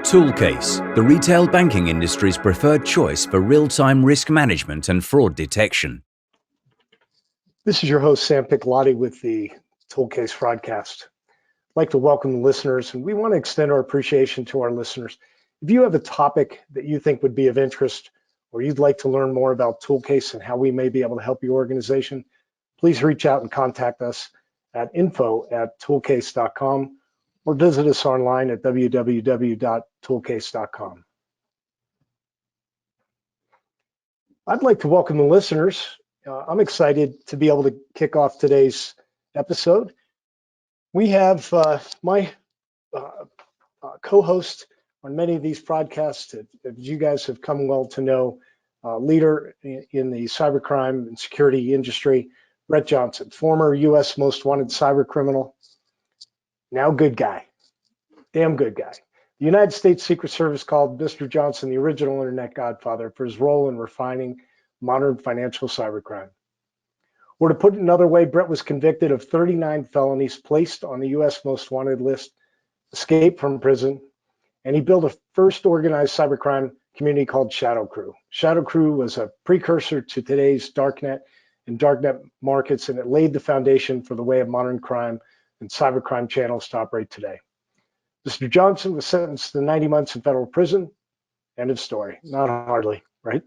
ToolCASE, the retail banking industry's preferred choice for real-time risk management and fraud detection. This is your host, Sam Piccolotti with the ToolCASE FraudCAST. I'd like to welcome the listeners, and we want to extend our appreciation to our listeners. If you have a topic that you think would be of interest, or you'd like to learn more about ToolCASE and how we may be able to help your organization, please reach out and contact us at info@toolcase.com or visit us online at www.toolcase.com. I'd like to welcome the listeners. I'm excited to be able to kick off today's episode. We have my co-host on many of these podcasts, as you guys have come well to know, leader in the cybercrime and security industry, Brett Johnson, former U.S. most wanted cyber criminal, now good guy, damn good guy. The United States Secret Service called Mr. Johnson the original internet godfather for his role in refining modern financial cybercrime. Or to put it another way, Brett was convicted of 39 felonies, placed on the U.S. most wanted list, escaped from prison, and he built a first organized cybercrime community called Shadow Crew. Shadow Crew was a precursor to today's darknet and darknet markets, and it laid the foundation for the way of modern crime and cybercrime channels to operate today. Mr. Johnson was sentenced to 90 months in federal prison. End of story. Not hardly, right?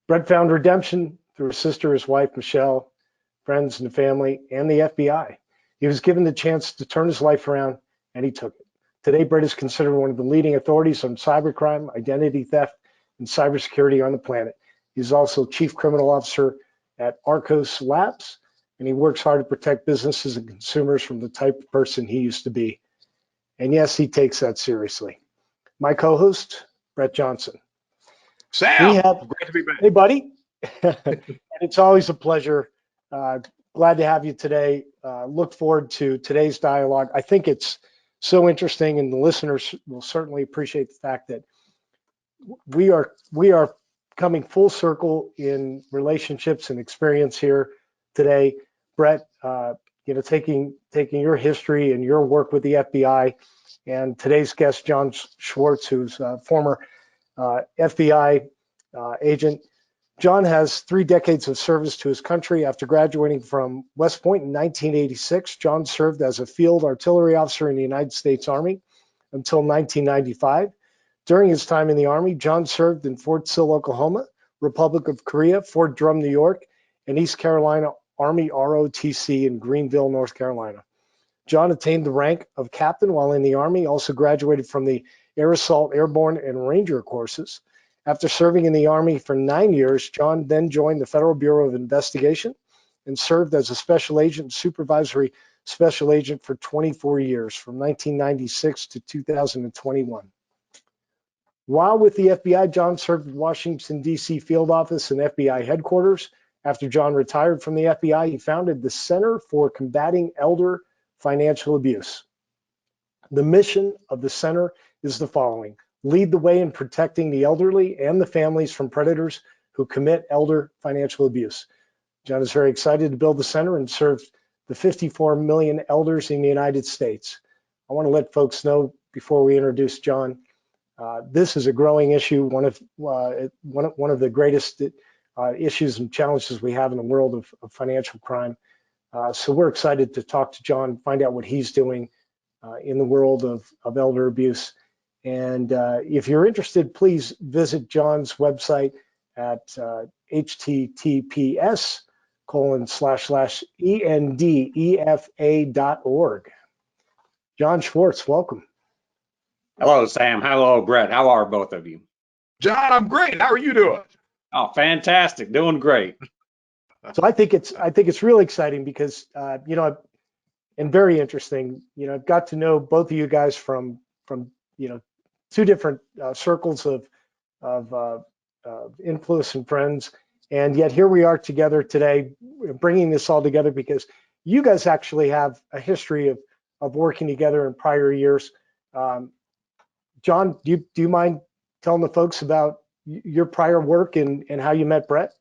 Brett found redemption through his sister, his wife, Michelle, friends and family, and the FBI. He was given the chance to turn his life around, and he took it. Today, Brett is considered one of the leading authorities on cybercrime, identity theft, and cybersecurity on the planet. He's also Chief Criminal Officer at Arcos Labs, and he works hard to protect businesses and consumers from the type of person he used to be. And yes, he takes that seriously. My co-host, Brett Johnson. Sam, great to be back. Hey, buddy. And it's always a pleasure. Glad to have you today. Look forward to today's dialogue. I think it's so interesting, and the listeners will certainly appreciate the fact that we are coming full circle in relationships and experience here today. Brett, taking your history and your work with the FBI, and today's guest, John Schwartz, who's a former FBI agent. John has 3 decades of service to his country. After graduating from West Point in 1986, John served as a field artillery officer in the United States Army until 1995. During his time in the Army, John served in Fort Sill, Oklahoma, Republic of Korea, Fort Drum, New York, and East Carolina Army ROTC in Greenville, North Carolina. John attained the rank of captain while in the Army, also graduated from the Air Assault, Airborne, and Ranger courses. After serving in the Army for 9 years, John then joined the Federal Bureau of Investigation and served as a special agent and supervisory special agent for 24 years, from 1996 to 2021. While with the FBI, John served at Washington, D.C. field office and FBI headquarters. After John retired from the FBI, he founded the Center for Combating Elder Financial Abuse. The mission of the center is the following: lead the way in protecting the elderly and the families from predators who commit elder financial abuse. John is very excited to build the center and serve the 54 million elders in the United States. I want to let folks know before we introduce John, this is a growing issue, one of the greatest issues and challenges we have in the world of financial crime. So we're excited to talk to John, find out what he's doing in the world of elder abuse. And if you're interested, please visit John's website at https://endefa.org. John Schwartz, welcome. Hello, Sam. Hello, Brett. How are both of you? John, I'm great. How are you doing? Oh, fantastic. Doing great. So I think it's really exciting because and very interesting. I've got to know both of you guys from 2 different circles of influence and friends, and yet here we are together today, bringing this all together because you guys actually have a history of working together in prior years. John, do you mind telling the folks about your prior work and how you met Brett?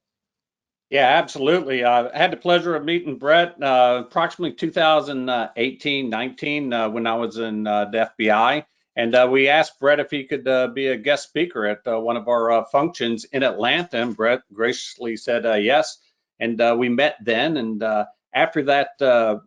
Yeah, absolutely. I had the pleasure of meeting Brett approximately 2018, 19 when I was in the FBI. And we asked Brett if he could be a guest speaker at one of our functions in Atlanta, and Brett graciously said yes. And we met then, and after that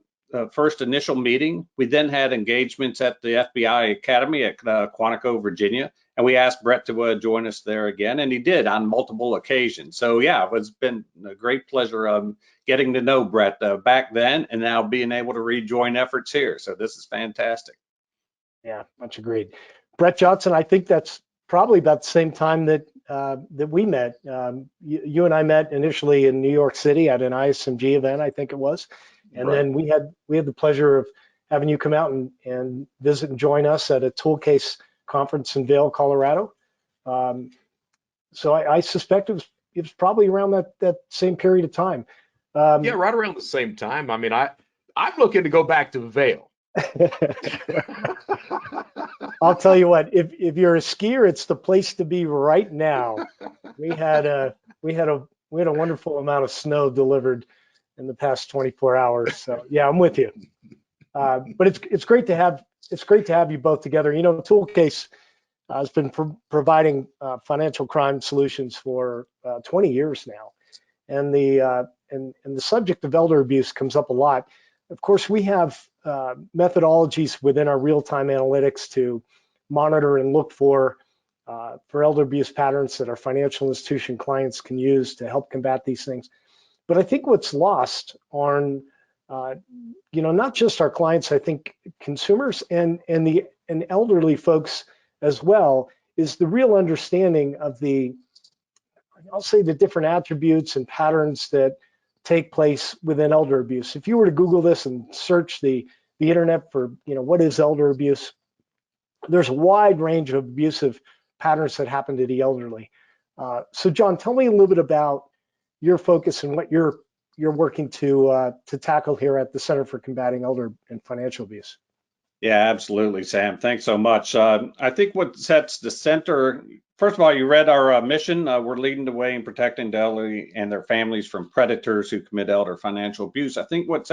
first initial meeting, we then had engagements at the FBI Academy at Quantico, Virginia, and we asked Brett to join us there again, and he did on multiple occasions. So yeah, it's been a great pleasure getting to know Brett back then, and now being able to rejoin efforts here. So this is fantastic. Yeah, much agreed. Brett Johnson, I think that's probably about the same time that that we met. You and I met initially in New York City at an ISMG event, I think it was, and Right. then we had the pleasure of having you come out and visit and join us at a ToolCASE conference in Vail, Colorado. So I suspect it was probably around that same period of time. Yeah, right around the same time. I mean, I'm looking to go back to Vail. I'll tell you what, if you're a skier, it's the place to be right now. We had a wonderful amount of snow delivered in the past 24 hours. So yeah, I'm with you. But it's great to have you both together. You know, ToolCASE has been providing financial crime solutions for 20 years now, and the subject of elder abuse comes up a lot. Of course, we have methodologies within our real-time analytics to monitor and look for elder abuse patterns that our financial institution clients can use to help combat these things. But I think what's lost on, not just our clients, I think consumers and elderly folks as well, is the real understanding of I'll say the different attributes and patterns that take place within elder abuse. If you were to Google this and search the internet for, what is elder abuse, there's a wide range of abusive patterns that happen to the elderly. So John, tell me a little bit about your focus and what you're working to tackle here at the Center for Combating Elder and Financial Abuse. Yeah, absolutely, Sam. Thanks so much. I think what sets the center, first of all, you read our mission. We're leading the way in protecting the elderly and their families from predators who commit elder financial abuse. I think what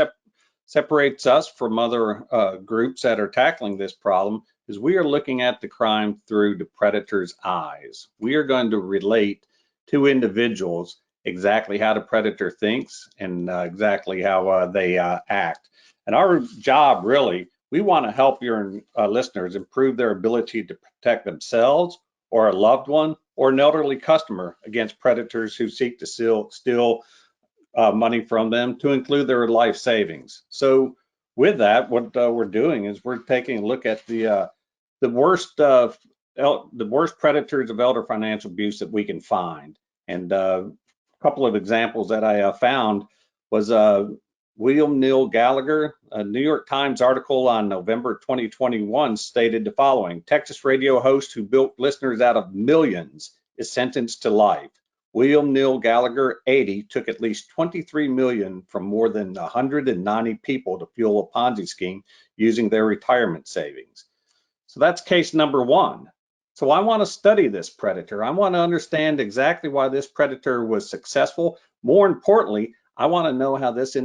separates us from other groups that are tackling this problem is we are looking at the crime through the predator's eyes. We are going to relate to individuals exactly how the predator thinks and exactly how they act. And our job really, we want to help your listeners improve their ability to protect themselves or a loved one or an elderly customer against predators who seek to steal money from them, to include their life savings. So with that, what we're doing is we're taking a look at the worst predators of elder financial abuse that we can find. And a couple of examples that I found was William Neal Gallagher. A New York Times article on November 2021 stated the following: Texas radio host who built listeners out of millions is sentenced to life. William Neal Gallagher, 80, took at least $23 million from more than 190 people to fuel a Ponzi scheme using their retirement savings. So that's case number one. So I want to study this predator. I want to understand exactly why this predator was successful. More importantly, I want to know how this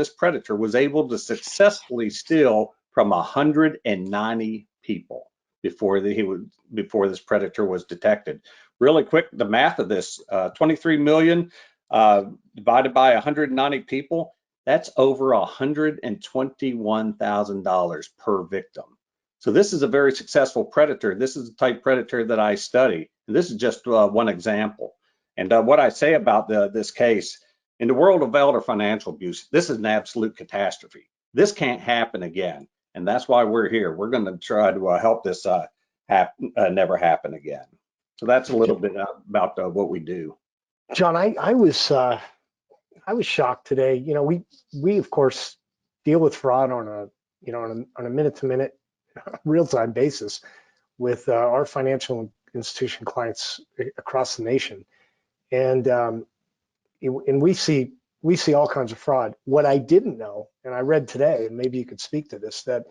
predator was able to successfully steal from 190 people before this predator was detected. Really quick, the math of this: 23 million divided by 190 people, that's over $121,000 per victim. So this is a very successful predator. This is the type predator that I study. And this is just one example. And what I say about this case, in the world of elder financial abuse, this is an absolute catastrophe. This can't happen again. And that's why we're here. We're going to try to help this never happen again. So that's a little bit about what we do. John, I was shocked today. We of course deal with fraud on a minute-to-minute, real-time basis with our financial institution clients across the nation, and we see all kinds of fraud. What I didn't know, and I read today, and maybe you could speak to this, that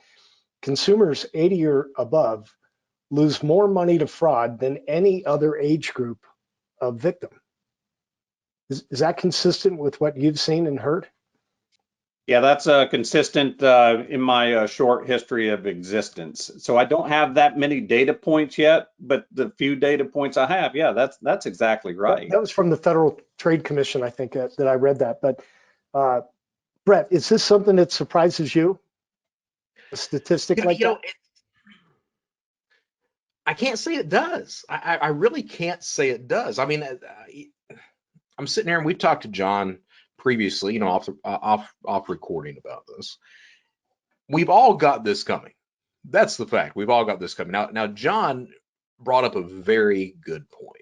consumers 80 or above lose more money to fraud than any other age group of victim. Is that consistent with what you've seen and heard? Yeah, that's consistent in my short history of existence. So I don't have that many data points yet, but the few data points I have, yeah, that's exactly right. That was from the Federal Trade Commission, I think, that I read that. But Brett, is this something that surprises you? A statistic like that? I can't say it does. I really can't say it does. I mean, I'm sitting here and we've talked to John previously, off recording about this. We've all got this coming. That's the fact. We've all got this coming. Now John brought up a very good point.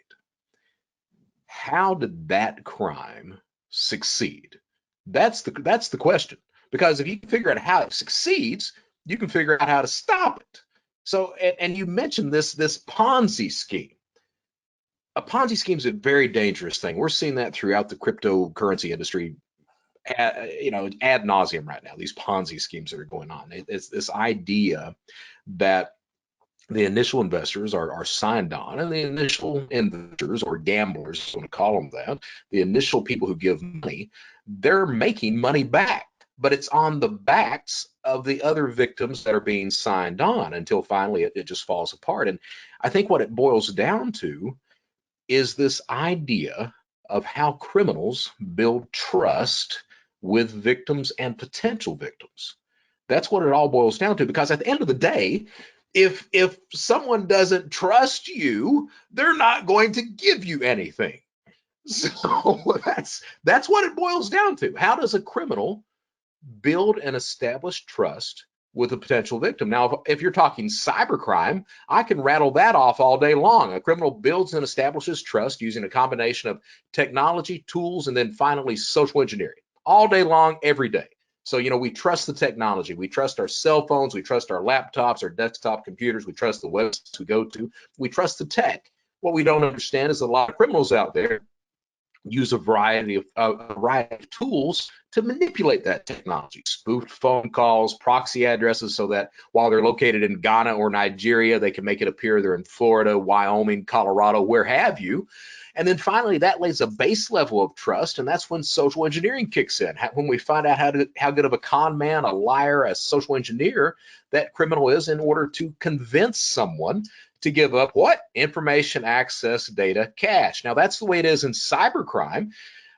How did that crime succeed? That's the question. Because if you can figure out how it succeeds, you can figure out how to stop it. So, and you mentioned this Ponzi scheme. A Ponzi scheme is a very dangerous thing. We're seeing that throughout the cryptocurrency industry, ad nauseum right now. These Ponzi schemes that are going on. It's this idea that the initial investors are signed on, and the initial investors, or gamblers, I want to call them that, the initial people who give money, they're making money back, but it's on the backs of the other victims that are being signed on until finally it just falls apart. And I think what it boils down to is this idea of how criminals build trust with victims and potential victims. That's what it all boils down to, because at the end of the day, if someone doesn't trust you, they're not going to give you anything. So that's what it boils down to. How does a criminal build and establish trust with a potential victim? Now, if you're talking cybercrime, I can rattle that off all day long. A criminal builds and establishes trust using a combination of technology, tools, and then finally social engineering, all day long, every day. So, we trust the technology. We trust our cell phones. We trust our laptops, our desktop computers. We trust the websites we go to. We trust the tech. What we don't understand is a lot of criminals out there use a variety of tools to manipulate that technology. Spoofed phone calls, proxy addresses, so that while they're located in Ghana or Nigeria, they can make it appear they're in Florida, Wyoming, Colorado, where have you. And then finally, that lays a base level of trust, and that's when social engineering kicks in. When we find out how good of a con man, a liar, a social engineer that criminal is, in order to convince someone to give up what? Information, access, data, cash. Now, that's the way it is in cybercrime.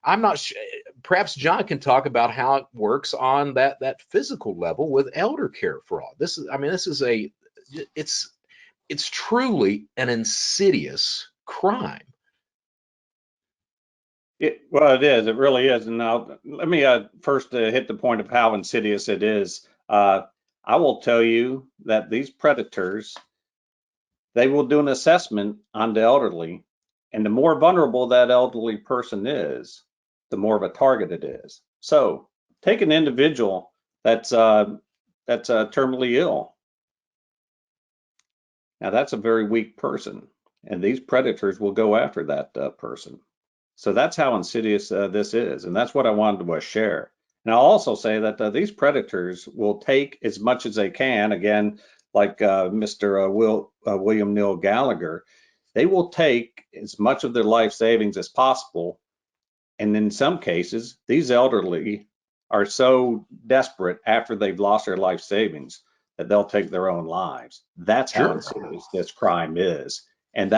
I'm not sure. Perhaps John can talk about how it works on that physical level with elder care fraud. It's truly an insidious crime. Well, it is. It really is. And now let me first hit the point of how insidious it is. I will tell you that these predators, they will do an assessment on the elderly, and the more vulnerable that elderly person is, the more of a target it is. So take an individual that's terminally ill. Now that's a very weak person, and these predators will go after that person. So that's how insidious this is, and that's what I wanted to share. And I'll also say that these predators will take as much as they can. Again, like Mr. William Neal Gallagher, they will take as much of their life savings as possible. And in some cases, these elderly are so desperate after they've lost their life savings that they'll take their own lives. That's how insidious this crime is. And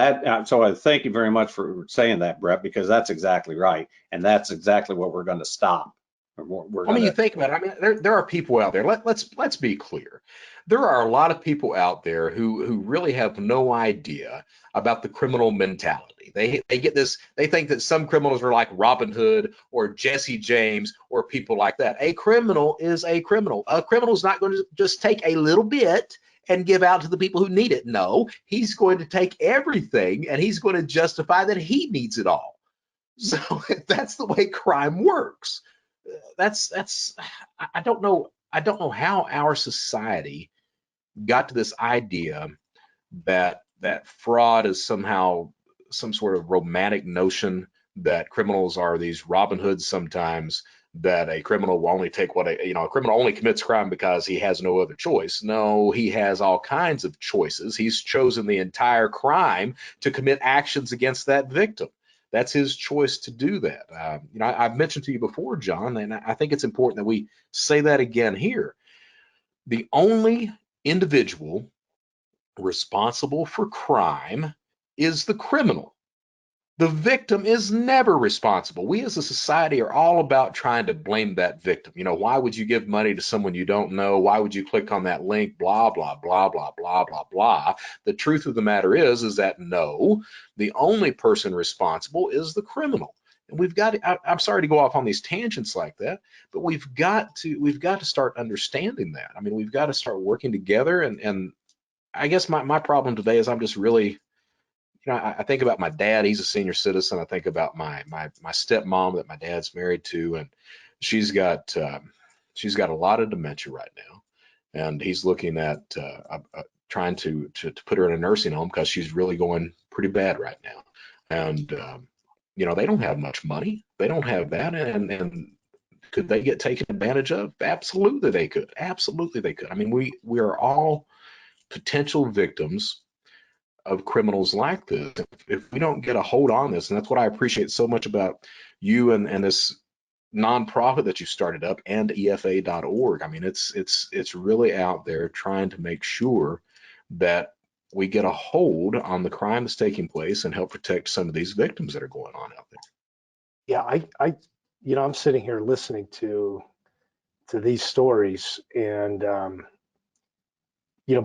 so I thank you very much for saying that, Brett, because that's exactly right. And that's exactly what we're going to stop. You think about it. I mean, there are people out there. Let's be clear. There are a lot of people out there who really have no idea about the criminal mentality. They get this. They think that some criminals are like Robin Hood or Jesse James or people like that. A criminal is a criminal. A criminal is not going to just take a little bit and give out to the people who need it. No, he's going to take everything and he's going to justify that he needs it all. So that's the way crime works. I don't know how our society got to this idea that fraud is somehow some sort of romantic notion, that criminals are these Robin Hoods sometimes, that a criminal will only take what a criminal only commits crime because he has no other choice. No, he has all kinds of choices. He's chosen the entire crime to commit actions against that victim. That's his choice to do that. I've mentioned to you before, John, and I think it's important that we say that again here. The only individual responsible for crime is the criminal. The victim is never responsible. We as a society are all about trying to blame that victim. Why would you give money to someone you don't know? Why would you click on that link? Blah, blah, blah, blah, blah, blah, blah. The truth of the matter is that no, the only person responsible is the criminal. And I'm sorry to go off on these tangents like that, but we've got to start understanding that. I mean, we've got to start working together. And I guess my problem today is I'm just really, I think about my dad. He's a senior citizen. I think about my stepmom that my dad's married to, and she's got a lot of dementia right now, and he's looking at trying to put her in a nursing home because she's really going pretty bad right now. And they don't have much money. They don't have that, and could they get taken advantage of? Absolutely, they could. Absolutely, they could. I mean, we are all potential victims of criminals like this. If we don't get a hold on this, and that's what I appreciate so much about you and this nonprofit that you started up, and EFA.org. I mean, it's really out there trying to make sure that we get a hold on the crime that's taking place and help protect some of these victims that are going on out there. Yeah, I'm sitting here listening to these stories, and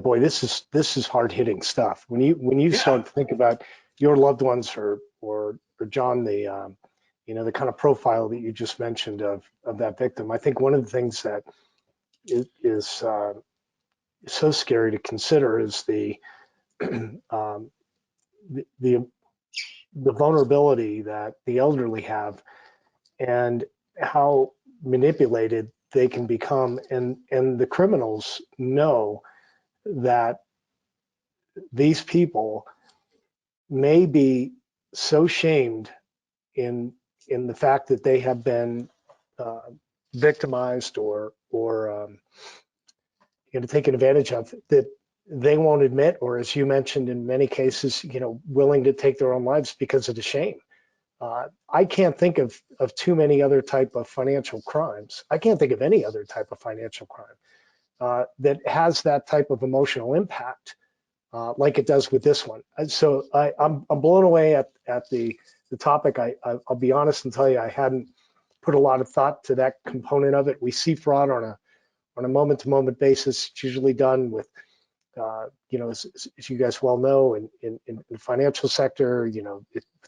boy, this is hard-hitting stuff. When you start to think about your loved ones or John, the kind of profile that you just mentioned of that victim, I think one of the things that is so scary to consider is the vulnerability that the elderly have, and how manipulated they can become, and the criminals know that these people may be so shamed in the fact that they have been victimized or taken advantage of, that they won't admit, or as you mentioned, in many cases, willing to take their own lives because of the shame. I can't think of too many other type of financial crimes. I can't think of any other type of financial crime that has that type of emotional impact like it does with this one. So I'm blown away at the topic. I'll be honest and tell you, I hadn't put a lot of thought to that component of it. We see fraud on a moment-to-moment basis. It's usually done with, as you guys well know, in the financial sector,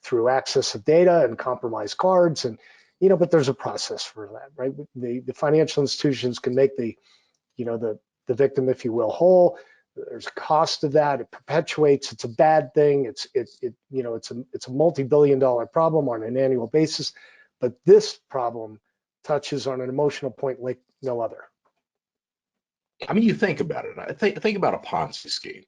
through access of data and compromised cards, and but there's a process for that, right? The financial institutions can make the victim, if you will, whole. There's a cost of that. It perpetuates. It's a bad thing. It's a multi-billion-dollar problem on an annual basis. But this problem touches on an emotional point like no other. I mean, you think about it. Think about a Ponzi scheme.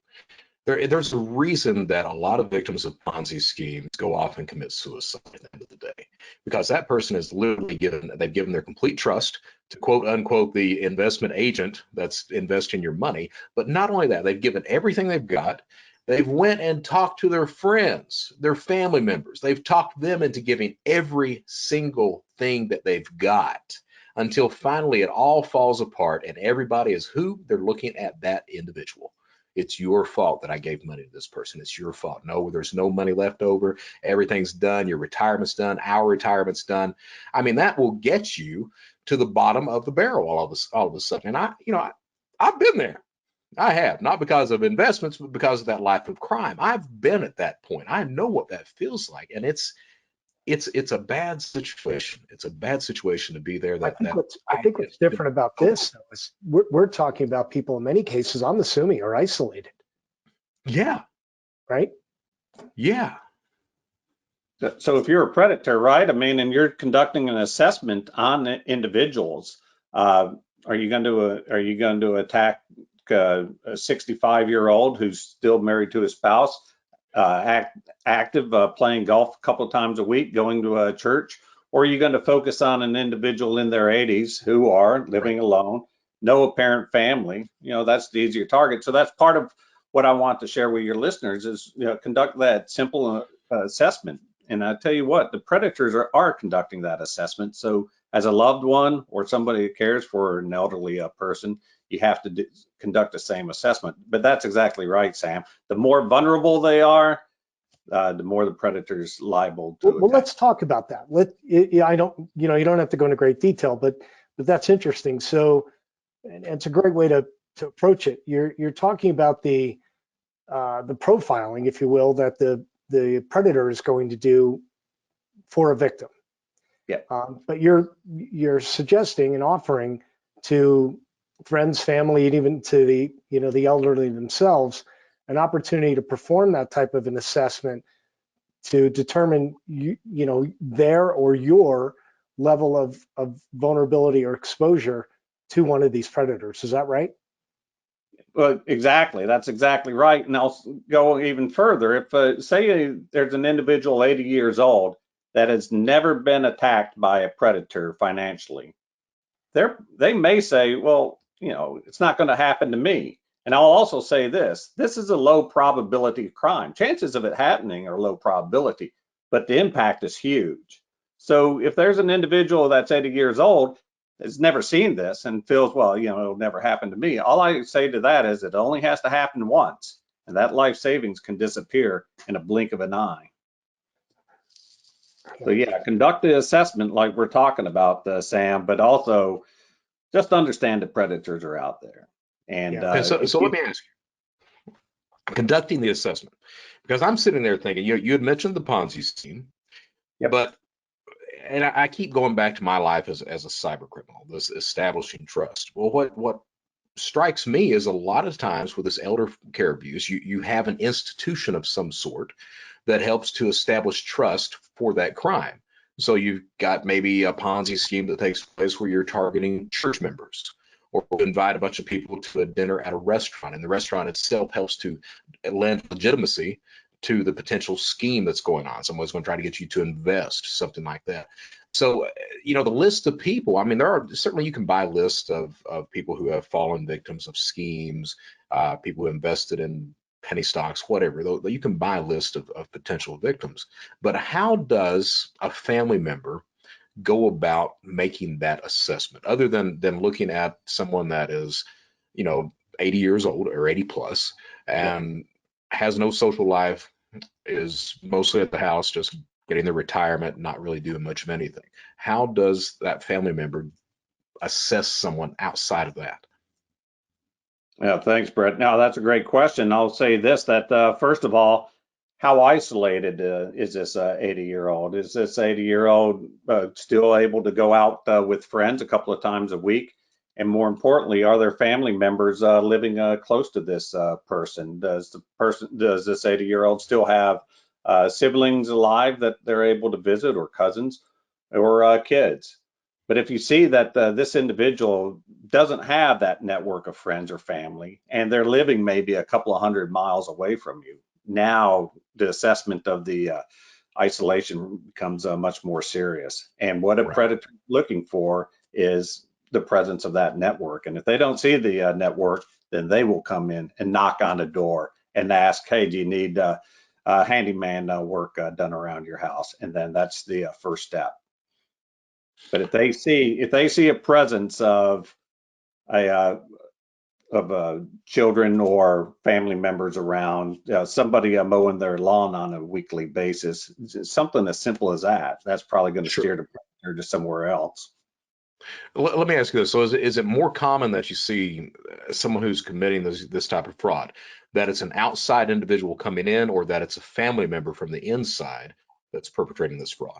There's a reason that a lot of victims of Ponzi schemes go off and commit suicide at the end of the day, because that person is literally they've given their complete trust to, quote unquote, the investment agent that's investing your money. But not only that, they've given everything they've got. They've went and talked to their friends, their family members. They've talked them into giving every single thing that they've got, until finally it all falls apart and everybody is who? They're looking at that individual. It's your fault that I gave money to this person. It's your fault. No, there's no money left over. Everything's done. Your retirement's done. Our retirement's done. I mean, that will get you to the bottom of the barrel all of a sudden. And I've been there. I have, not because of investments, but because of that life of crime. I've been at that point. I know what that feels like, and it's a bad situation. It's a bad situation to be there. I think what's different about this, though, is we're talking about people in many cases, I'm assuming, are isolated. Yeah. Right? Yeah. So if you're a predator, right? I mean, and you're conducting an assessment on individuals, are you going to attack a 65-year-old who's still married to his spouse, active, playing golf a couple of times a week, going to a church? Or are you going to focus on an individual in their 80s who are living alone, no apparent family? That's the easier target. So that's part of what I want to share with your listeners is, conduct that simple assessment. And I tell you what, the predators are conducting that assessment. So as a loved one or somebody that cares for an elderly person, you have to conduct the same assessment. But that's exactly right, Sam. The more vulnerable they are, the more the predator's liable to Well, attack. let's talk about that. I don't, you don't have to go into great detail, but that's interesting. So, and it's a great way to approach it. You're talking about the profiling, if you will, that the predator is going to do for a victim. Yeah. But you're suggesting and offering to friends, family, and even to the elderly themselves an opportunity to perform that type of an assessment to determine their or your level of vulnerability or exposure to one of these predators. Is that right? Well, exactly. That's exactly right. And I'll go even further. If say there's an individual 80 years old that has never been attacked by a predator financially, they may say, well, it's not going to happen to me. And I'll also say this is a low probability crime. Chances of it happening are low probability, but the impact is huge. So if there's an individual that's 80 years old, has never seen this and feels, well, it'll never happen to me. All I say to that is it only has to happen once, and that life savings can disappear in a blink of an eye. So yeah, conduct the assessment like we're talking about, Sam, but also just understand that predators are out there. And so let me ask you, conducting the assessment, because I'm sitting there thinking, you had mentioned the Ponzi scheme, Yep. but and I keep going back to my life as a cyber criminal, this establishing trust. Well, what strikes me is a lot of times with this elder care abuse, you have an institution of some sort that helps to establish trust for that crime. So you've got maybe a Ponzi scheme that takes place where you're targeting church members, or invite a bunch of people to a dinner at a restaurant, and the restaurant itself helps to lend legitimacy to the potential scheme that's going on. Someone's going to try to get you to invest, something like that. So, the list of people, I mean, there are certainly, you can buy lists of people who have fallen victims of schemes, people who invested in penny stocks, whatever. Though you can buy a list of potential victims. But how does a family member go about making that assessment, other than looking at someone that is, 80 years old or 80 plus and has no social life, is mostly at the house, just getting their retirement, not really doing much of anything? How does that family member assess someone outside of that? Yeah, thanks, Brett. Now, that's a great question. I'll say this, that first of all, how isolated is this 80-year-old? Is this 80-year-old still able to go out with friends a couple of times a week? And more importantly, are there family members living close to this person? Does this 80-year-old still have siblings alive that they're able to visit, or cousins, or kids? But if you see that this individual doesn't have that network of friends or family, and they're living maybe a couple of 100 miles away from you, now the assessment of the isolation becomes much more serious. And what a predator is looking for is the presence of that network. And if they don't see the network, then they will come in and knock on the door and ask, hey, do you need handyman work done around your house? And then that's the first step. But if they see a presence of children or family members around, somebody mowing their lawn on a weekly basis, something as simple as that, that's probably going to steer the predator to somewhere else. Let me ask you this. So is it more common that you see someone who's committing this type of fraud, that it's an outside individual coming in, or that it's a family member from the inside that's perpetrating this fraud?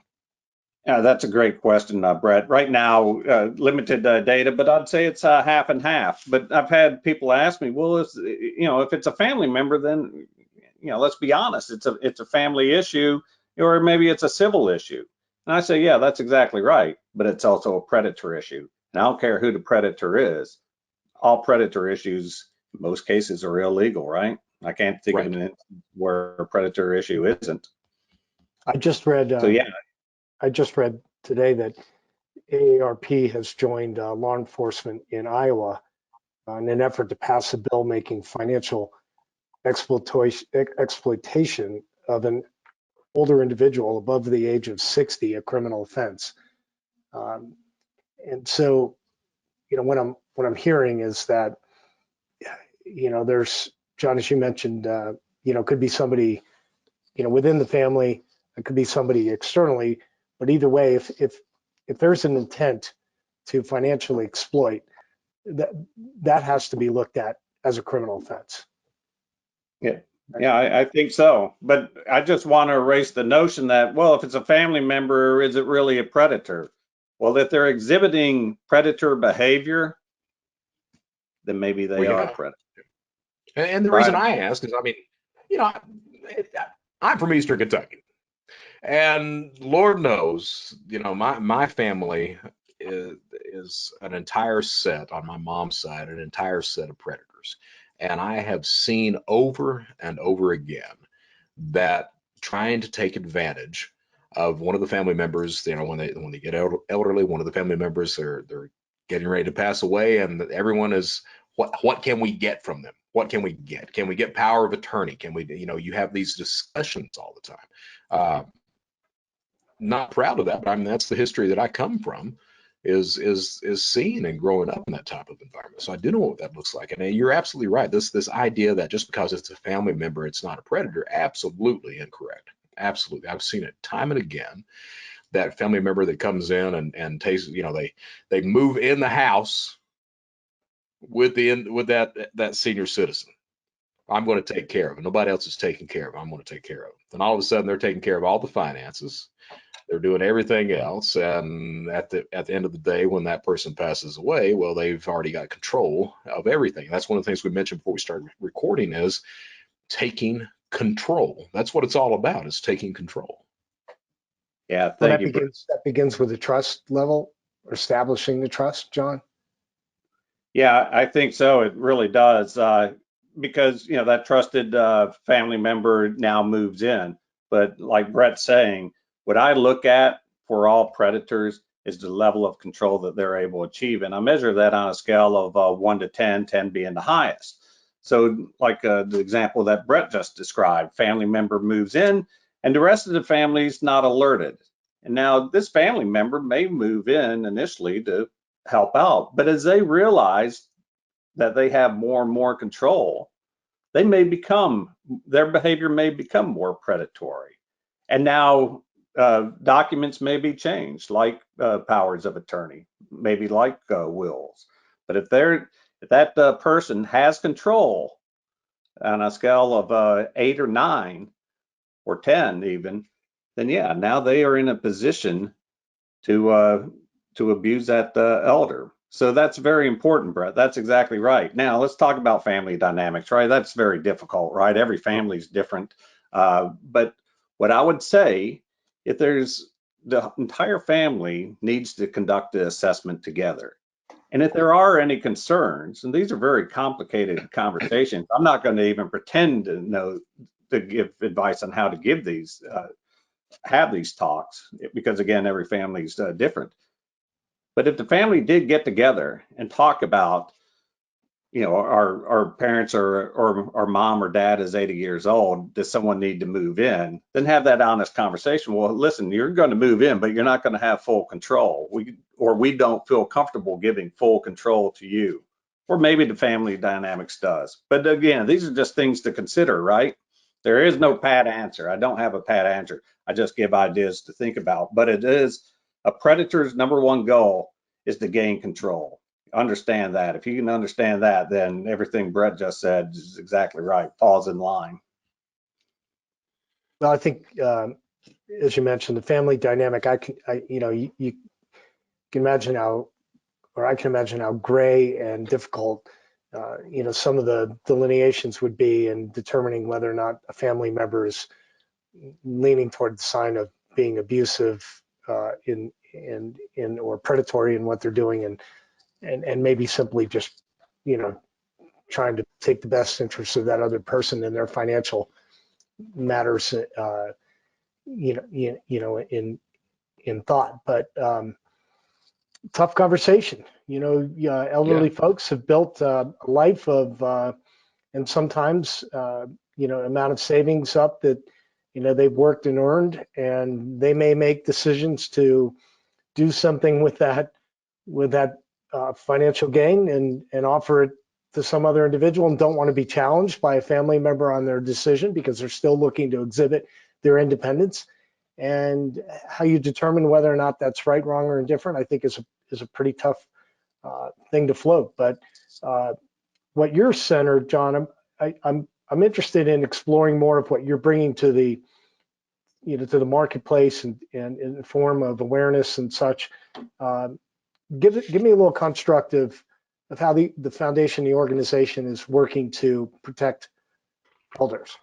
Yeah, that's a great question, Brett. Right now, limited data, but I'd say it's half and half. But I've had people ask me, well, if it's a family member, then let's be honest, it's a family issue, or maybe it's a civil issue. And I say, yeah, that's exactly right, but it's also a predator issue. And I don't care who the predator is. All predator issues, in most cases, are illegal, right? I can't think of an instance where a predator issue isn't. I just read. So yeah. I just read today that AARP has joined law enforcement in Iowa in an effort to pass a bill making financial exploitation of an older individual above the age of 60 a criminal offense. And so, what I'm hearing is that, there's, John, as you mentioned, could be somebody, within the family, it could be somebody externally, but either way, if there's an intent to financially exploit, that has to be looked at as a criminal offense. Yeah, I think so. But I just want to erase the notion that, well, if it's a family member, is it really a predator? Well, if they're exhibiting predator behavior, then maybe they are a predator. And the reason I ask is, I mean, I'm from Eastern Kentucky, and Lord knows, my family is an entire set on my mom's side, an entire set of predators. And I have seen over and over again that trying to take advantage of one of the family members, when they get elderly, one of the family members, they're getting ready to pass away, and everyone is, what can we get from them? What can we get? Can we get power of attorney? Can we, you have these discussions all the time. Not proud of that, but I mean, that's the history that I come from, is seeing and growing up in that type of environment. So I do know what that looks like. And you're absolutely right. This idea that just because it's a family member, it's not a predator, absolutely incorrect. Absolutely. I've seen it time and again, that family member that comes in and takes, they move in the house with that senior citizen. I'm going to take care of it. Nobody else is taking care of it. I'm going to take care of it. Then all of a sudden they're taking care of all the finances. They're doing everything else, and at the end of the day, when that person passes away, well, they've already got control of everything. That's one of the things we mentioned before we started recording, is taking control. That's what it's all about, is taking control. Yeah, thank you. That begins with the trust level, or establishing the trust, John. Yeah, I think so. It really does, because that trusted family member now moves in. But like Brett's saying, what I look at for all predators is the level of control that they're able to achieve. And I measure that on a scale of 1 to 10, 10 being the highest. So like the example that Brett just described, family member moves in and the rest of the family is not alerted. And now this family member may move in initially to help out, but as they realize that they have more and more control, their behavior may become more predatory. And now documents may be changed, like powers of attorney, maybe like wills. But if that person has control on a scale of 8 or 9 or 10 even, then yeah, now they are in a position to abuse that elder. So that's very important, Brett. That's exactly right. Now let's talk about family dynamics, right? That's very difficult, right? Every family is different. But what I would say, if the entire family needs to conduct the assessment together. And if there are any concerns, and these are very complicated conversations, I'm not going to even pretend to know to give advice on how to give these, have these talks, because again, every family is different. But if the family did get together and talk about, our parents or our mom or dad is 80 years old, does someone need to move in? Then have that honest conversation. Well, listen, you're going to move in, but you're not going to have full control. We don't feel comfortable giving full control to you. Or maybe the family dynamics does. But again, these are just things to consider, right? There is no pat answer. I don't have a pat answer. I just give ideas to think about. But it is a predator's number one goal is to gain control. Understand that. If you can understand that, then everything Brett just said is exactly right. Falls in line. Well, I think, as you mentioned, the family dynamic, you can imagine I can imagine how gray and difficult, some of the delineations would be in determining whether or not a family member is leaning toward the sign of being abusive or predatory in what they're doing, and maybe simply just, trying to take the best interest of that other person in their financial matters, in thought. But tough conversation. Elderly folks have built a life of, and sometimes, amount of savings up that, they've worked and earned, and they may make decisions to do something with that financial gain and offer it to some other individual, and don't want to be challenged by a family member on their decision because they're still looking to exhibit their independence. And how you determine whether or not that's right, wrong, or indifferent, I think is a pretty tough thing to float. But what you're centered, John, I'm interested in exploring more of what you're bringing to the to the marketplace and in the form of awareness and such. Give me a little construct of how the foundation, the organization is working to protect elders.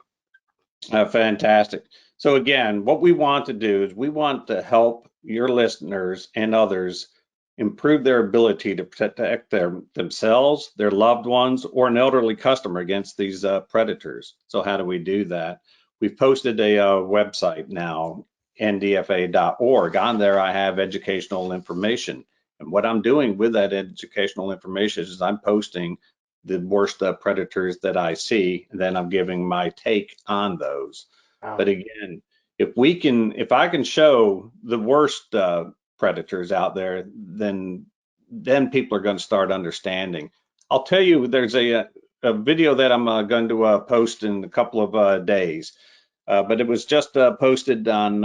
Fantastic. So again, what we want to do is we want to help your listeners and others improve their ability to protect themselves, their loved ones, or an elderly customer against these predators. So how do we do that? We've posted a website now, ndfa.org. On there, I have educational information. And what I'm doing with that educational information is I'm posting the worst predators that I see, and then I'm giving my take on those. Wow. But again, if I can show the worst predators out there, then people are going to start understanding. I'll tell you, there's a video that I'm going to post in a couple of days, but it was just posted on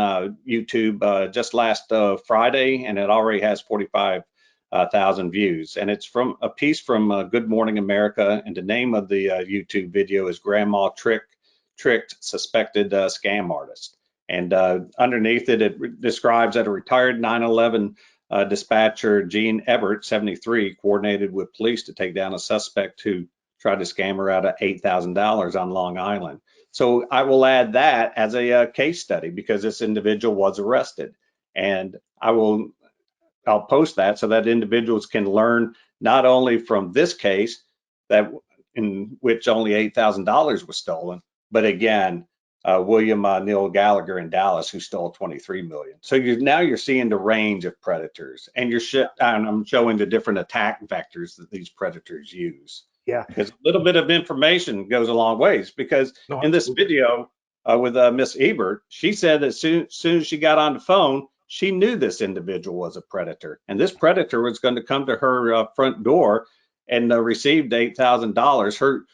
YouTube just last Friday, and it already has 45,000 views. And it's from a piece from Good Morning America, and the name of the YouTube video is Grandma Tricked Suspected Scam Artist. And underneath it, it describes that a retired 9/11 dispatcher, Gene Everett, 73, coordinated with police to take down a suspect who tried to scam her out of $8,000 on Long Island. So I will add that as a case study because this individual was arrested. And I'll post that so that individuals can learn not only from this case that in which only $8,000 was stolen, but again, William Neil Gallagher in Dallas, who stole 23 million. So now you're seeing the range of predators, and I'm showing the different attack vectors that these predators use. Yeah, because a little bit of information goes a long ways. Because in this video with Miss Ebert, she said that soon as she got on the phone, she knew this individual was a predator, and this predator was going to come to her front door and received $8,000.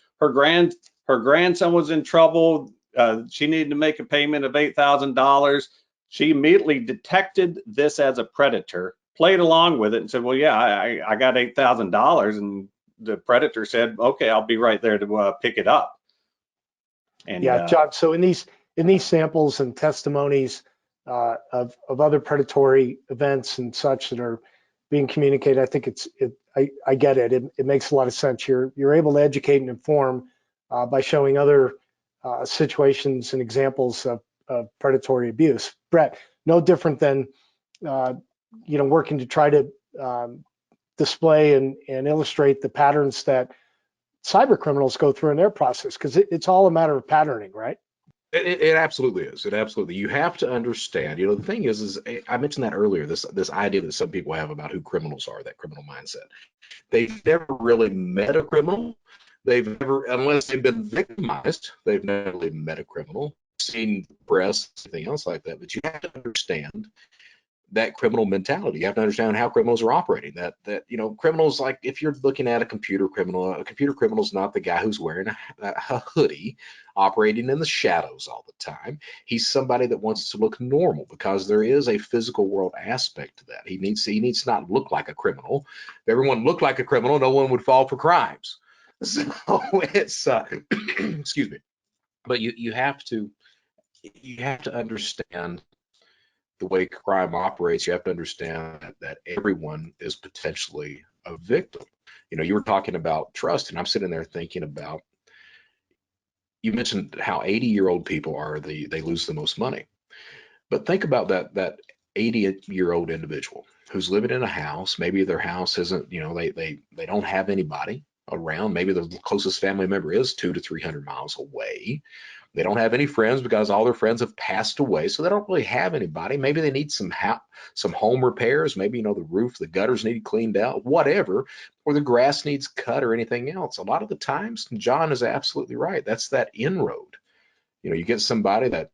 Her grandson was in trouble. She needed to make a payment of $8,000. She immediately detected this as a predator, played along with it, and said, "Well, yeah, I got $8,000." And the predator said, "Okay, I'll be right there to pick it up." And yeah, John. So in these samples and testimonies of other predatory events and such that are being communicated, I think I get it. It makes a lot of sense. You're able to educate and inform by showing other situations and examples of predatory abuse. Brett, no different than working to try to display and illustrate the patterns that cyber criminals go through in their process, because it's all a matter of patterning, right? It absolutely is. It absolutely. You have to understand. The thing is I mentioned that earlier. This idea that some people have about who criminals are, that criminal mindset. They've never really met a criminal. They've never, unless they've been victimized, they've never really met a criminal, seen press, anything else like that. But you have to understand that criminal mentality. You have to understand how criminals are operating. That criminals, like if you're looking at a computer criminal is not the guy who's wearing a hoodie, operating in the shadows all the time. He's somebody that wants to look normal because there is a physical world aspect to that. He needs to not look like a criminal. If everyone looked like a criminal, no one would fall for crimes. So it's excuse me, but you have to understand the way crime operates. You have to understand that everyone is potentially a victim. You were talking about trust, and I'm sitting there thinking about, you mentioned how 80-year-old people they lose the most money. But think about that 80-year-old individual who's living in a house. Maybe their house isn't, they don't have anybody around. Maybe the closest family member is 200 to 300 miles away. They don't have any friends because all their friends have passed away, so they don't really have anybody. Maybe they need some home repairs. Maybe the roof, the gutters need cleaned out, whatever, or the grass needs cut or anything else. A lot of the times, John is absolutely right. That's that inroad. You get somebody that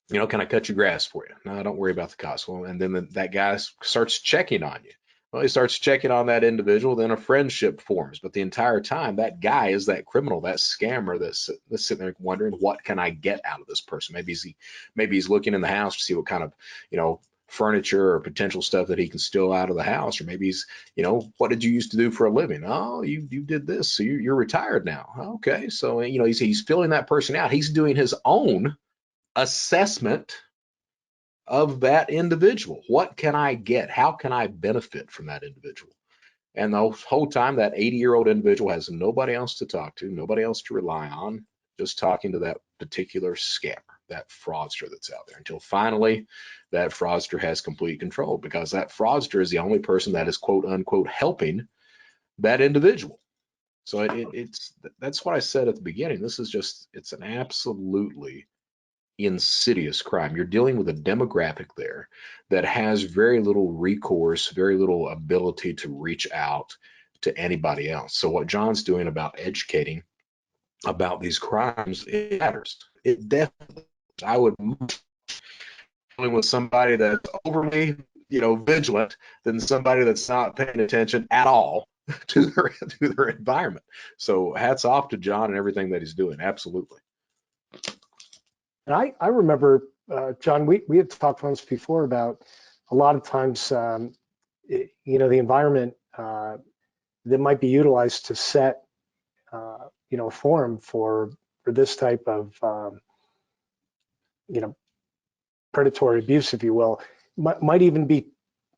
You know, can I cut your grass for you? No, don't worry about the cost. Well, and then that guy starts checking on you. Well, he starts checking on that individual, then a friendship forms. But the entire time, that guy is that criminal, that scammer that's sitting there wondering, what can I get out of this person? Maybe he's looking in the house to see what kind of, you know, furniture or potential stuff that he can steal out of the house. Or maybe he's, you know, what did you used to do for a living? Oh, you did this, so you're retired now. Okay, so you know, he's filling that person out. He's doing his own assessment of that individual. What can I get? How can I benefit from that individual? And the whole time, that 80-year-old individual has nobody else to talk to, nobody else to rely on, just talking to that particular scammer, that fraudster that's out there, until finally that fraudster has complete control, because that fraudster is the only person that is quote unquote helping that individual. So that's what I said at the beginning. This is just, it's an absolutely insidious crime. You're dealing with a demographic there that has very little recourse, very little ability to reach out to anybody else. So what John's doing about educating about these crimes, it matters. It definitely. I would dealing with somebody that's overly, you know, vigilant than somebody that's not paying attention at all to their environment. So hats off to John and everything that he's doing. Absolutely. And I remember, John, we had talked once before about a lot of times, you know, the environment that might be utilized to set, you know, a forum for this type of, you know, predatory abuse, if you will, might even be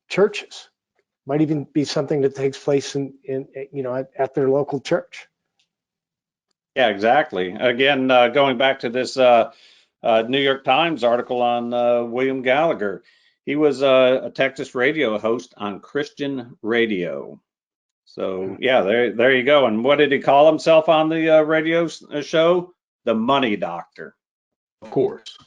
churches, might even be something that takes place in you know, at their local church. Yeah, exactly. Again, going back to this New York Times article on William Gallagher. He was a Texas radio host on Christian radio. So yeah, there you go. And what did he call himself on the radio show? The Money Doctor. Of course.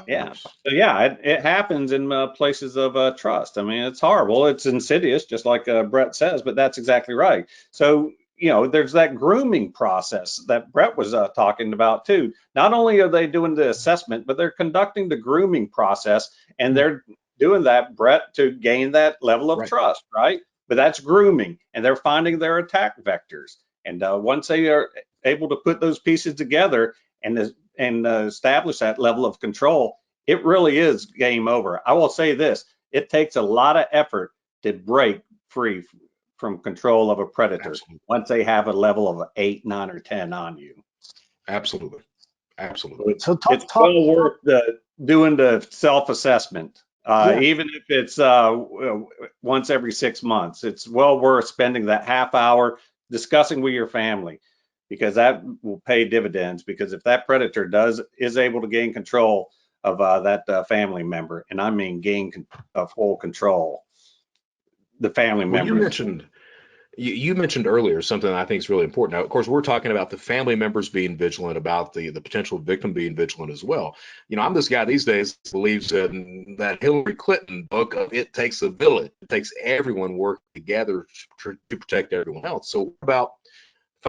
Yeah. So yeah, it happens in places of trust. I mean, it's horrible. It's insidious, just like Brett says, but that's exactly right. So, you know, there's that grooming process that Brett was talking about too. Not only are they doing the assessment, but they're conducting the grooming process, and they're doing that, Brett, to gain that level of trust, right? But that's grooming, and they're finding their attack vectors. And once they are able to put those pieces together and establish that level of control, it really is game over. I will say this, it takes a lot of effort to break free from control of a predator. Absolutely. Once they have a level of 8, 9, or 10 on you. Absolutely. Absolutely. So it's well worth doing the self-assessment. Even if it's once every 6 months, it's well worth spending that half hour discussing with your family, because that will pay dividends. Because if that predator is able to gain control of that family member, and I mean gain full control, the family member. You mentioned earlier something that I think is really important. Now, of course, we're talking about the family members being vigilant, about the potential victim being vigilant as well. You know, I'm this guy these days believes in that Hillary Clinton book of "It Takes a Village." It takes everyone working together to protect everyone else. So what about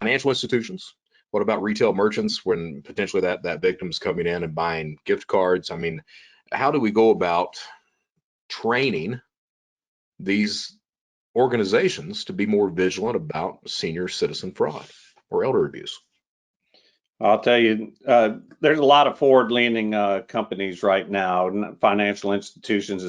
financial institutions? What about retail merchants when potentially that victim's coming in and buying gift cards? I mean, how do we go about training these organizations to be more vigilant about senior citizen fraud or elder abuse? I'll tell you, there's a lot of forward-leaning companies right now. Financial institutions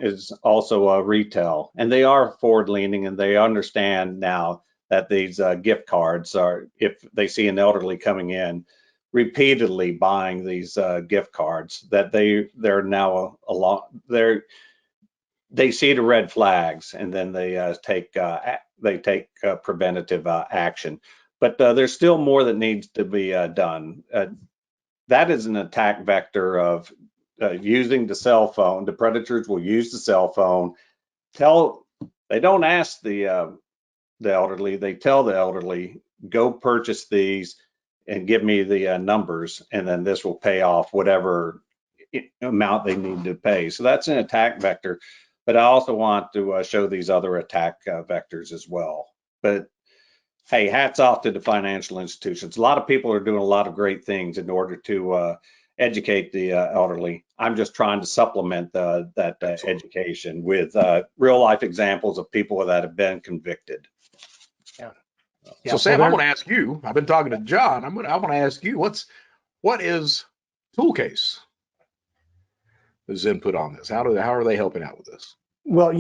is also retail, and they are forward-leaning, and they understand now that these gift cards are, if they see an elderly coming in repeatedly buying these gift cards, that they're now they see the red flags, and then they take preventative action. But there's still more that needs to be done. That is an attack vector of using the cell phone. The predators will use the cell phone. They don't ask the elderly. They tell the elderly, go purchase these and give me the numbers, and then this will pay off whatever amount they need to pay. So that's an attack vector. But I also want to show these other attack vectors as well. But hey, hats off to the financial institutions. A lot of people are doing a lot of great things in order to educate the elderly. I'm just trying to supplement that education with real life examples of people that have been convicted. Yeah. So Sam, I'm going to ask you. I've been talking to John. I want to ask you, what is ToolCASE? His input on this. How are they helping out with this? Well,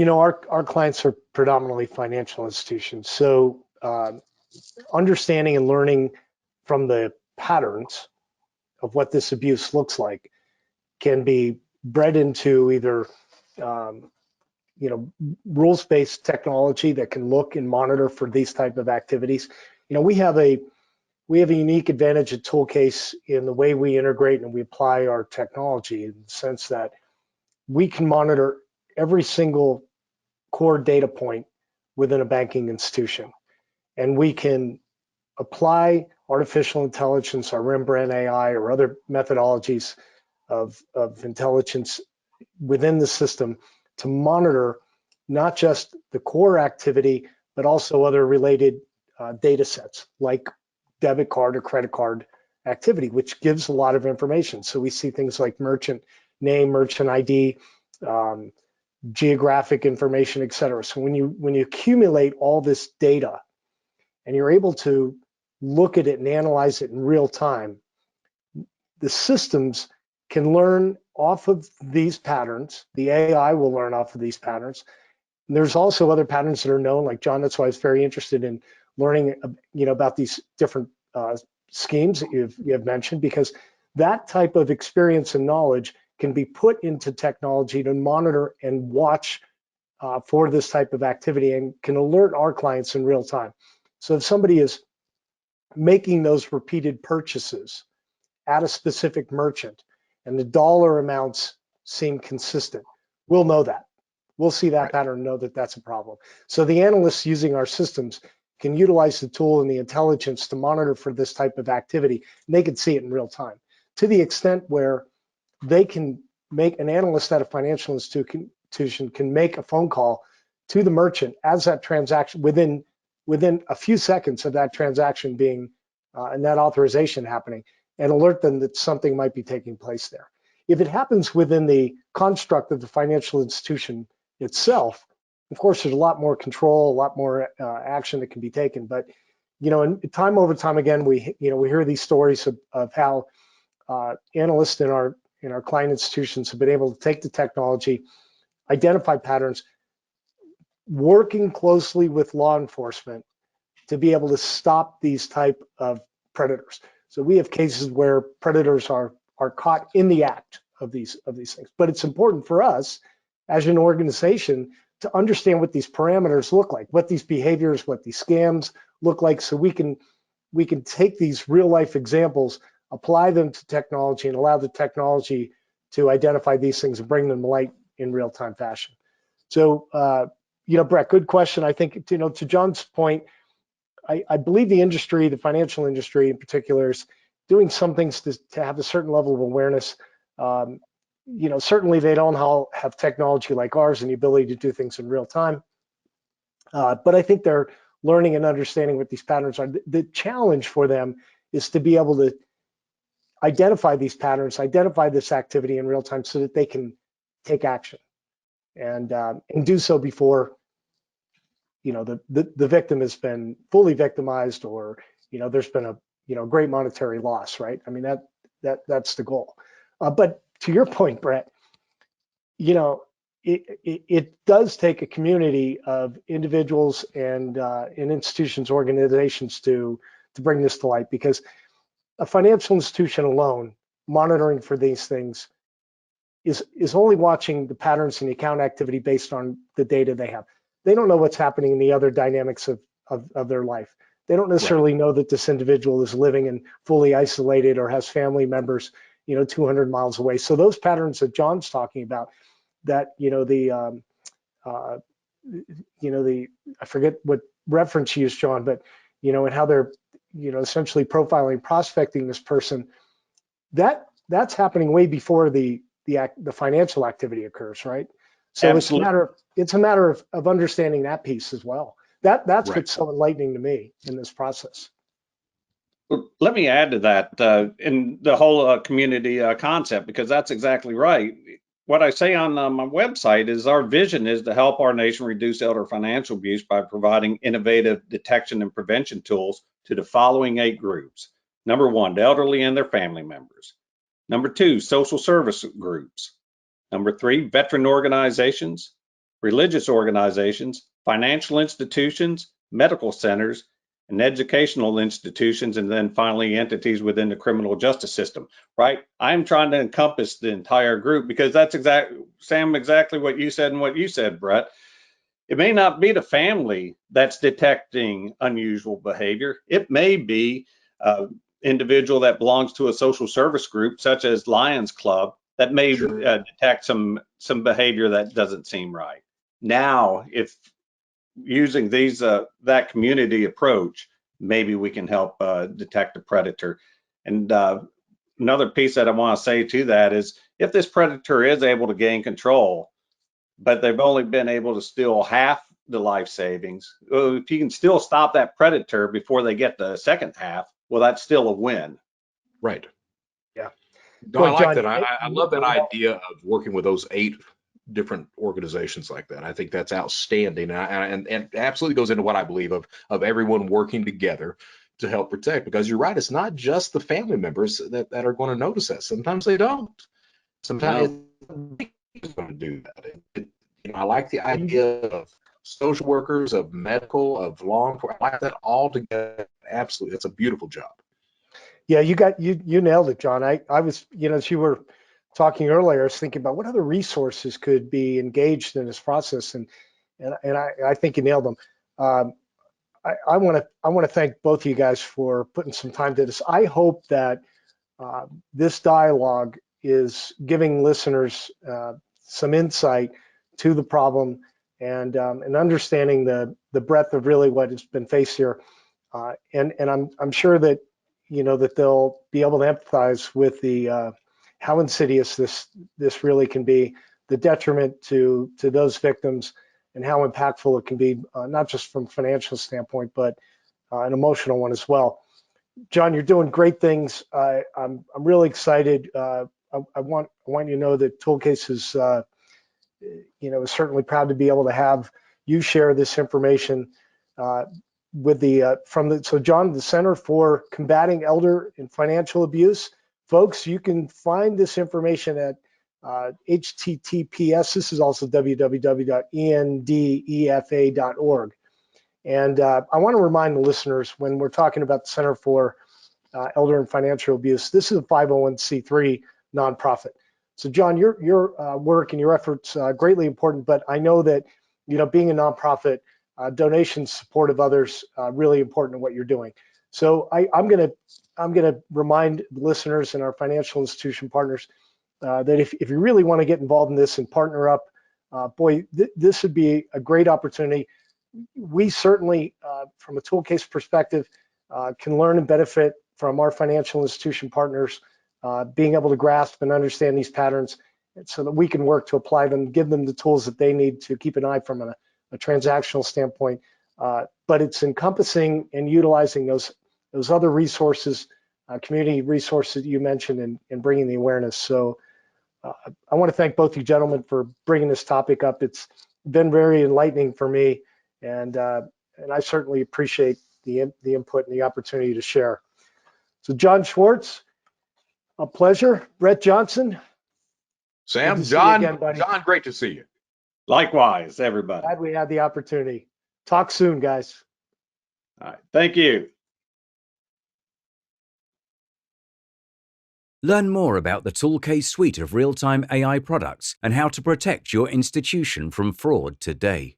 our clients are predominantly financial institutions, so understanding and learning from the patterns of what this abuse looks like can be bred into either rules-based technology that can look and monitor for these type of activities. We have a unique advantage at ToolCASE in the way we integrate and we apply our technology, in the sense that we can monitor every single core data point within a banking institution, and we can apply artificial intelligence, our Rembrandt AI, or other methodologies of intelligence within the system to monitor not just the core activity, but also other related data sets like debit card or credit card activity, which gives a lot of information. So we see things like merchant name, merchant ID, geographic information, et cetera. So when you accumulate all this data and you're able to look at it and analyze it in real time, the systems can learn off of these patterns. The AI will learn off of these patterns. And there's also other patterns that are known, like John, that's why I was very interested in learning about these different schemes that you have mentioned, because that type of experience and knowledge can be put into technology to monitor and watch for this type of activity, and can alert our clients in real time. So if somebody is making those repeated purchases at a specific merchant and the dollar amounts seem consistent, we'll know that. We'll see that pattern and know that that's a problem. So the analysts using our systems can utilize the tool and the intelligence to monitor for this type of activity, and they can see it in real time, to the extent where they can make, an analyst at a financial institution can make a phone call to the merchant as that transaction, within a few seconds of that transaction being and that authorization happening, and alert them that something might be taking place there. If it happens within the construct of the financial institution itself, of course, there's a lot more control, a lot more action that can be taken. But and time over time again, we hear these stories of how analysts in our client institutions have been able to take the technology, identify patterns, working closely with law enforcement to be able to stop these type of predators. So we have cases where predators are caught in the act of these things. But it's important for us as an organization to understand what these parameters look like, what these behaviors, what these scams look like, so we can take these real life examples, apply them to technology, and allow the technology to identify these things and bring them to light in real time fashion. So Brett, good question. I think to John's point, I believe the industry, the financial industry in particular, is doing some things to have a certain level of awareness. Certainly they don't all have technology like ours and the ability to do things in real time. But I think they're learning and understanding what these patterns are. The challenge for them is to be able to identify these patterns, identify this activity in real time, so that they can take action and do so before the victim has been fully victimized, or there's been a great monetary loss, right? I mean, that's the goal. But to your point, Brett, it does take a community of individuals and institutions, organizations to bring this to light, because a financial institution alone monitoring for these things is only watching the patterns and the account activity based on the data they have. They don't know what's happening in the other dynamics of their life. They don't necessarily know that this individual is living and fully isolated or has family members 200 miles away. So those patterns that John's talking about, that I forget what reference you used, John, but and how they're essentially profiling, prospecting this person, that's happening way before the financial activity occurs, right? So Absolutely. it's a matter of understanding that piece as well. That's what's so enlightening to me in this process. Well, let me add to that in the whole community concept, because that's exactly right. What I say on my website is our vision is to help our nation reduce elder financial abuse by providing innovative detection and prevention tools to the following 8 groups. Number 1, the elderly and their family members. Number 2, social service groups. Number 3, veteran organizations, religious organizations, financial institutions, medical centers, and educational institutions, and then finally entities within the criminal justice system, right? I'm trying to encompass the entire group, because that's exactly what you said and what you said, Brett. It may not be the family that's detecting unusual behavior. It may be an individual that belongs to a social service group, such as Lions Club, that may detect some behavior that doesn't seem right. Now, if using that community approach, maybe we can help detect a predator. And another piece that I want to say to that is, if this predator is able to gain control, but they've only been able to steal half the life savings, if you can still stop that predator before they get the second half, well, that's still a win. Right. Yeah. No, I like that. I love that idea of working with those 8 different organizations like that. I think that's outstanding, and absolutely goes into what I believe of everyone working together to help protect. Because you're right, it's not just the family members that are going to notice that. Sometimes they don't. Sometimes it's going to do that. I like the idea of social workers, of medical, of law enforcement. I like that all together. Absolutely, that's a beautiful job. Yeah, you nailed it, John. I was, as you were talking earlier, I was thinking about what other resources could be engaged in this process, and I think you nailed them. I want to thank both of you guys for putting some time to this. I hope that this dialogue is giving listeners some insight to the problem, and understanding the breadth of really what has been faced here. And I'm sure that that they'll be able to empathize with the how insidious this really can be, the detriment to those victims, and how impactful it can be, not just from a financial standpoint, but an emotional one as well. John, you're doing great things. I'm really excited. I want you to know that ToolCASE is is certainly proud to be able to have you share this information with so John, the Center for Combating Elder and Financial Abuse. Folks, you can find this information at HTTPS. This is also www.endefa.org. And I want to remind the listeners, when we're talking about the Center for Elder and Financial Abuse, this is a 501c3 nonprofit. So John, your work and your efforts greatly important, but I know that being a nonprofit, donations, support of others, really important in what you're doing. So I'm gonna remind listeners and our financial institution partners that if you really want to get involved in this and partner up, this would be a great opportunity. We certainly, from a ToolCASE perspective, can learn and benefit from our financial institution partners being able to grasp and understand these patterns, so that we can work to apply them, give them the tools that they need to keep an eye from a transactional standpoint, but it's encompassing and utilizing those other resources, community resources that you mentioned, and bringing the awareness. So I want to thank both you gentlemen for bringing this topic up. It's been very enlightening for me, and I certainly appreciate the input and the opportunity to share. So John Schwartz, a pleasure. Brett Johnson. Sam, John, great to see you. Likewise, everybody. Glad we had the opportunity. Talk soon, guys. All right. Thank you. Learn more about the ToolCASE suite of real-time AI products and how to protect your institution from fraud today.